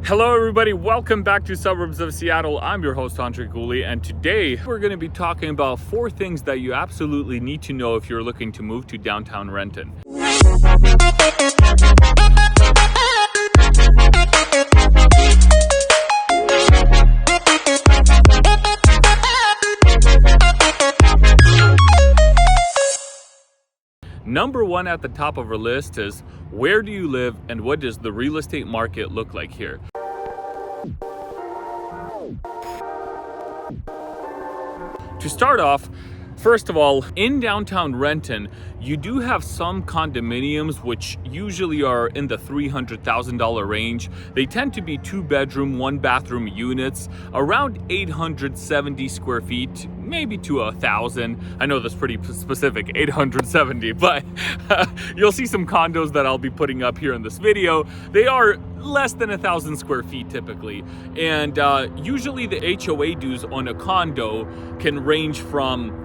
Hello everybody, welcome back to Suburbs of Seattle. I'm your host Andrey Gulyy, and today we're going to be talking about 4 things that you absolutely need to know if you're looking to move to downtown Renton. Number 1 at the top of our list is, where do you live and what does the real estate market look like here? To start off, first of all, in downtown Renton, you do have some condominiums which usually are in the $300,000 range. They tend to be 2-bedroom, 1-bathroom units, around 870 square feet, maybe to 1,000. I know that's pretty specific, 870, but you'll see some condos that I'll be putting up here in this video. They are less than 1,000 square feet typically, and usually the HOA dues on a condo can range from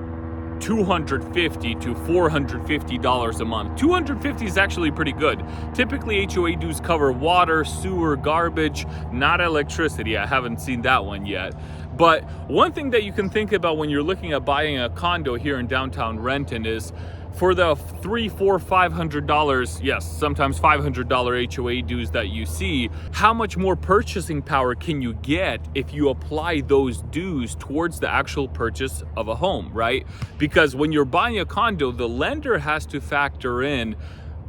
$250 to $450 a month. $250 is actually pretty good. Typically HOA dues cover water, sewer, garbage, not electricity. I haven't seen that one yet. But one thing that you can think about when you're looking at buying a condo here in downtown Renton is, for the $300, $400, $500, yes, sometimes $500 HOA dues that you see, how much more purchasing power can you get if you apply those dues towards the actual purchase of a home, right? Because when you're buying a condo, the lender has to factor in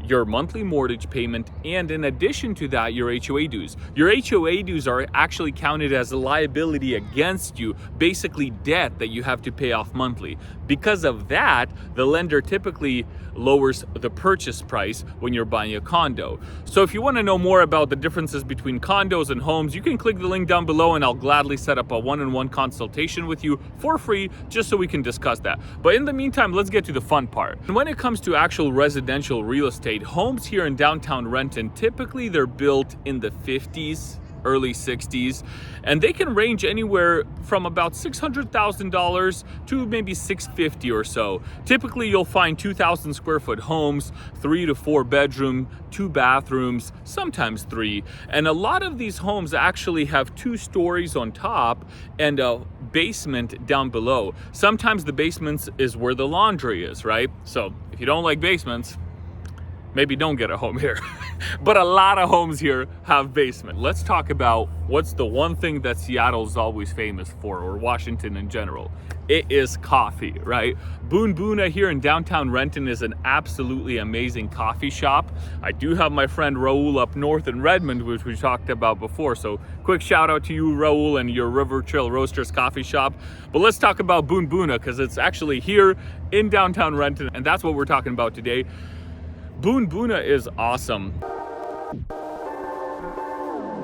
your monthly mortgage payment, and in addition to that, your HOA dues. Your HOA dues are actually counted as a liability against you, basically debt that you have to pay off monthly. Because of that, the lender typically lowers the purchase price when you're buying a condo. So if you want to know more about the differences between condos and homes, you can click the link down below and I'll gladly set up a one-on-one consultation with you for free, just so we can discuss that. But in the meantime, let's get to the fun part. And when it comes to actual residential real estate, homes here in downtown Renton, typically they're built in the 50s, early 60s, and they can range anywhere from about $600,000 to maybe $650,000 or so. Typically you'll find 2,000 square foot homes, 3 to 4 bedroom, 2 bathrooms, sometimes 3. And a lot of these homes actually have 2 stories on top and a basement down below. Sometimes the basement is where the laundry is, right? So if you don't like basements, maybe don't get a home here. But a lot of homes here have basement. Let's talk about what's the one thing that Seattle's always famous for, or Washington in general. It is coffee, right? Boon Boona here in downtown Renton is an absolutely amazing coffee shop. I do have my friend Raul up north in Redmond, which we talked about before. So quick shout out to you, Raul, and your River Trail Roasters coffee shop. But let's talk about Boon Boona, because it's actually here in downtown Renton, and that's what we're talking about today. Boon Boona is awesome.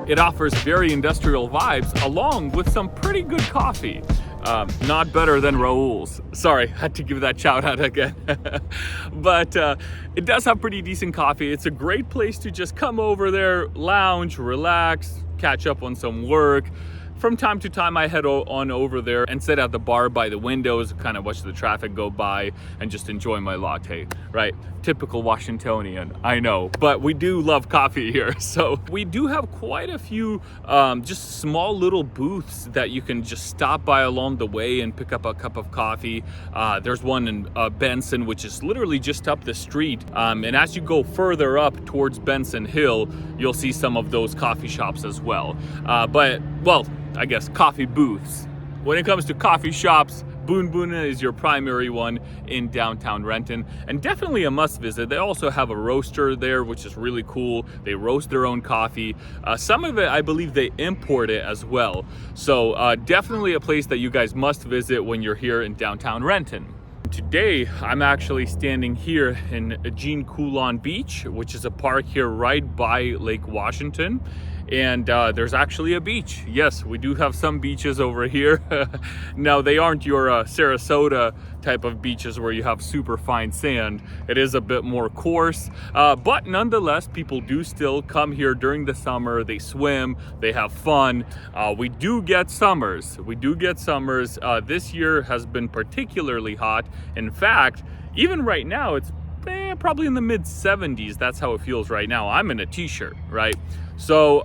It offers very industrial vibes along with some pretty good coffee. Not better than Raul's. Sorry, had to give that shout out again. But it does have pretty decent coffee. It's a great place to just come over there, lounge, relax, catch up on some work. From time to time, I head on over there and sit at the bar by the windows, kind of watch the traffic go by and just enjoy my latte, right? Typical Washingtonian, I know, but we do love coffee here. So we do have quite a few just small little booths that you can just stop by along the way and pick up a cup of coffee. There's one in Benson, which is literally just up the street. And as you go further up towards Benson Hill, you'll see some of those coffee shops as well. I guess coffee booths. When it comes to coffee shops, Boon Boona is your primary one in downtown Renton, and definitely a must visit. They also have a roaster there, which is really cool. They roast their own coffee. Some of it, I believe they import it as well. So definitely a place that you guys must visit when you're here in downtown Renton. Today, I'm actually standing here in Jean Coulon Beach, which is a park here right by Lake Washington. And there's actually a beach. Yes, we do have some beaches over here. Now, they aren't your Sarasota type of beaches where you have super fine sand. It is a bit more coarse, but nonetheless, people do still come here during the summer. They swim, they have fun. We do get summers. This year has been particularly hot. In fact, even right now, it's probably in the mid 70s. That's how it feels right now. I'm in a t-shirt, right? So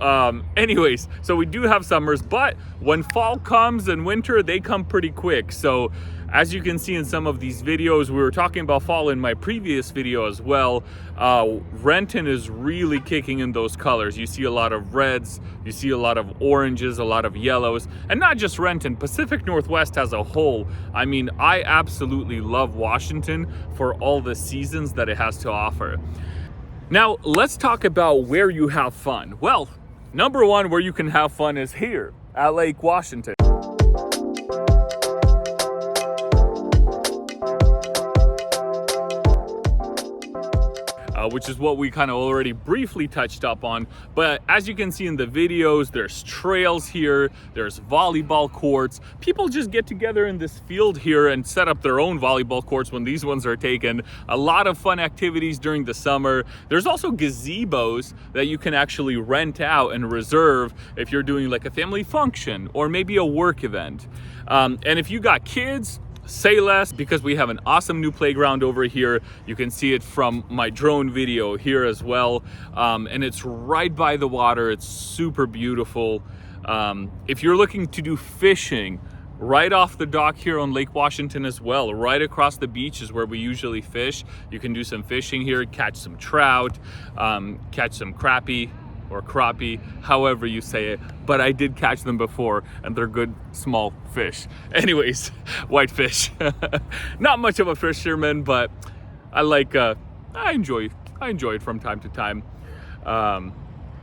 anyways, so we do have summers, but when fall comes and winter, they come pretty quick. So as you can see in some of these videos, we were talking about fall in my previous video as well. Renton is really kicking in those colors. You see a lot of reds, you see a lot of oranges, a lot of yellows, and not just Renton, Pacific Northwest as a whole. I mean, I absolutely love Washington for all the seasons that it has to offer. Now, let's talk about where you have fun. Well, number one, where you can have fun is here at Lake Washington. Which is what we kind of already briefly touched up on. But as you can see in the videos, there's trails here, there's volleyball courts. People just get together in this field here and set up their own volleyball courts when these ones are taken. A lot of fun activities during the summer. There's also gazebos that you can actually rent out and reserve if you're doing like a family function or maybe a work event. And if you got kids, say less, because we have an awesome new playground over here. You can see it from my drone video here as well. And it's right by the water. It's super beautiful. If you're looking to do fishing, right off the dock here on Lake Washington as well, right across the beach is where we usually fish. You can do some fishing here, catch some trout, catch some crappie or crappie, however you say it, but I did catch them before and they're good small fish. Anyways, whitefish. Not much of a fisherman, but I enjoy it from time to time.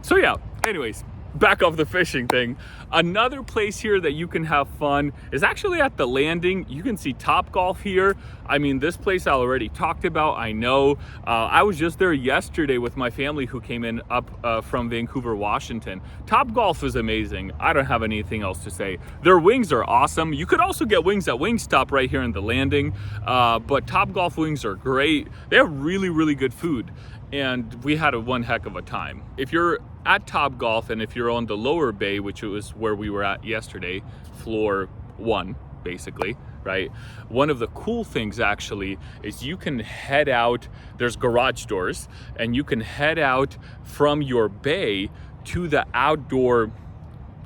So yeah, anyways, back off the fishing thing. Another place here that you can have fun is actually at the landing. You can see Topgolf here. I mean, this place I already talked about, I know. I was just there yesterday with my family who came in up from Vancouver, Washington. Topgolf is amazing. I don't have anything else to say. Their wings are awesome. You could also get wings at Wingstop right here in the landing, but Topgolf wings are great. They have really, really good food. And we had one heck of a time. If you're at Topgolf and if you're on the lower bay, which was where we were at yesterday, floor 1, basically, right? One of the cool things actually is you can head out, there's garage doors, and you can head out from your bay to the outdoor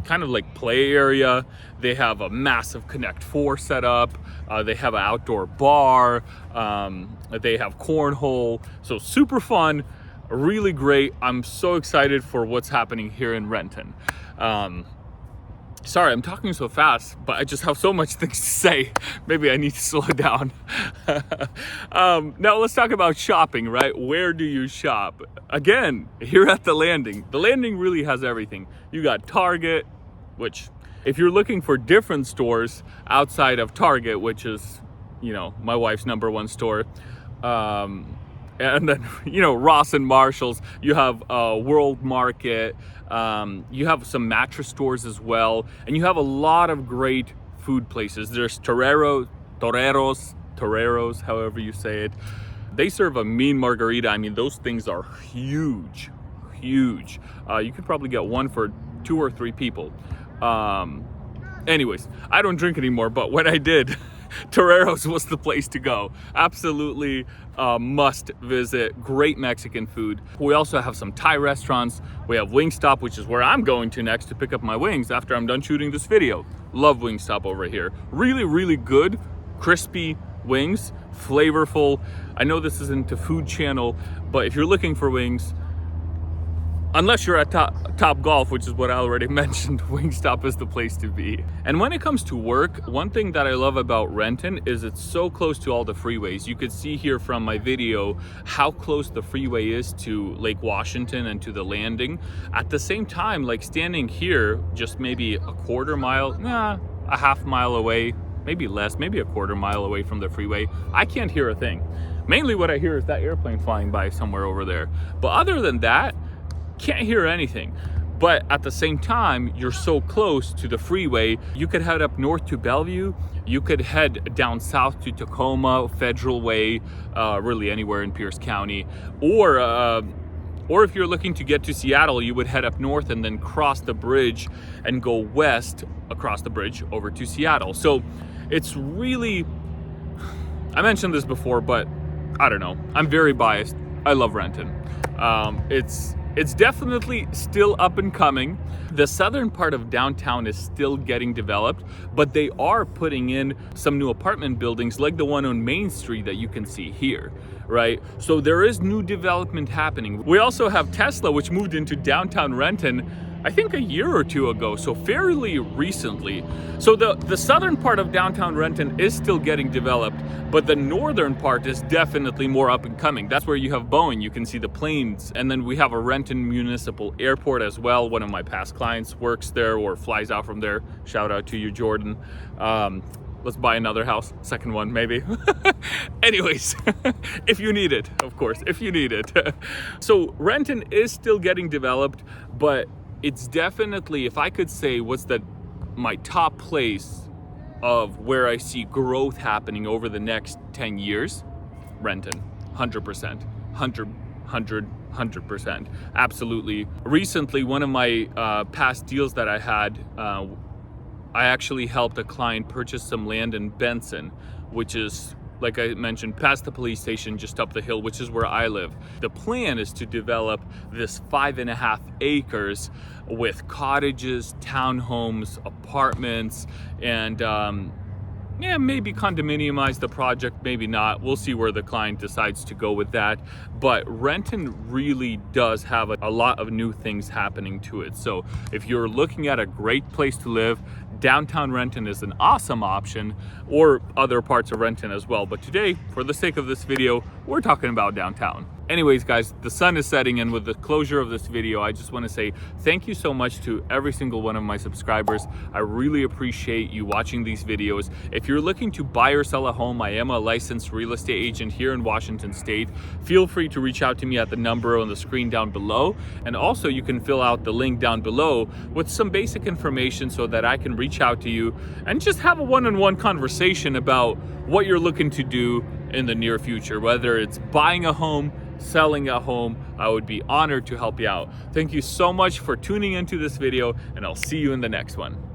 kind of like play area. They have a massive Connect 4 set up. They have an outdoor bar. They have cornhole. So super fun, really great. I'm so excited for what's happening here in Renton. Sorry, I'm talking so fast, but I just have so much things to say. Maybe I need to slow down. Now let's talk about shopping, right? Where do you shop? Again, here at the landing. The landing really has everything. You got Target, which if you're looking for different stores outside of Target, which is, you know, my wife's #1 store, and then, you know, Ross and Marshall's, you have World Market, you have some mattress stores as well, and you have a lot of great food places. There's Toreros, however you say it. They serve a mean margarita. I mean, those things are huge. You could probably get one for 2 or 3 people. Anyways, I don't drink anymore, but when I did, Toreros was the place to go. Absolutely must visit. Great Mexican food. We also have some Thai restaurants. We have Wingstop, which is where I'm going to next to pick up my wings after I'm done shooting this video. Love Wingstop over here. Really, really good, crispy wings, flavorful. I know this isn't a food channel, but if you're looking for wings, unless you're at Topgolf, which is what I already mentioned, Wingstop is the place to be. And when it comes to work, one thing that I love about Renton is it's so close to all the freeways. You could see here from my video how close the freeway is to Lake Washington and to the landing. At the same time, like standing here, just maybe a half mile away, maybe less, maybe a quarter mile away from the freeway, I can't hear a thing. Mainly what I hear is that airplane flying by somewhere over there. But other than that, can't hear anything. But at the same time, you're so close to the freeway. You could head up north to Bellevue. You could head down south to Tacoma, Federal Way, really anywhere in Pierce County. Or if you're looking to get to Seattle, you would head up north and then cross the bridge and go west across the bridge over to Seattle. So it's really, I mentioned this before, but I don't know, I'm very biased. I love Renton. It's definitely still up and coming. The southern part of downtown is still getting developed, but they are putting in some new apartment buildings like the one on Main Street that you can see here, right? So there is new development happening. We also have Tesla, which moved into downtown Renton, I think a year or two ago, so fairly recently. So the southern part of downtown Renton is still getting developed, but the northern part is definitely more up and coming. That's where you have Boeing, you can see the planes, and then we have a Renton Municipal Airport as well. One of my past clients works there or flies out from there. Shout out to you, Jordan. Let's buy another house, second one maybe. Anyways, if you need it, of course, if you need it. So Renton is still getting developed, but it's definitely, if I could say what's my top place of where I see growth happening over the next 10 years, Renton, 100%, 100%, absolutely. Recently, one of my past deals that I had, I actually helped a client purchase some land in Benson, which is, like I mentioned, past the police station, just up the hill, which is where I live. The plan is to develop this 5.5 acres with cottages, townhomes, apartments, and yeah, maybe condominiumize the project, maybe not. We'll see where the client decides to go with that. But Renton really does have a lot of new things happening to it. So if you're looking at a great place to live, downtown Renton is an awesome option, or other parts of Renton as well. But today, for the sake of this video, we're talking about downtown. Anyways, guys, the sun is setting, and with the closure of this video, I just want to say thank you so much to every single one of my subscribers. I really appreciate you watching these videos. If you're looking to buy or sell a home, I am a licensed real estate agent here in Washington State. Feel free to reach out to me at the number on the screen down below. And also you can fill out the link down below with some basic information so that I can reach out to you and just have a one-on-one conversation about what you're looking to do in the near future, whether it's buying a home, selling a home. I would be honored to help you out. Thank you so much for tuning into this video, and I'll see you in the next one.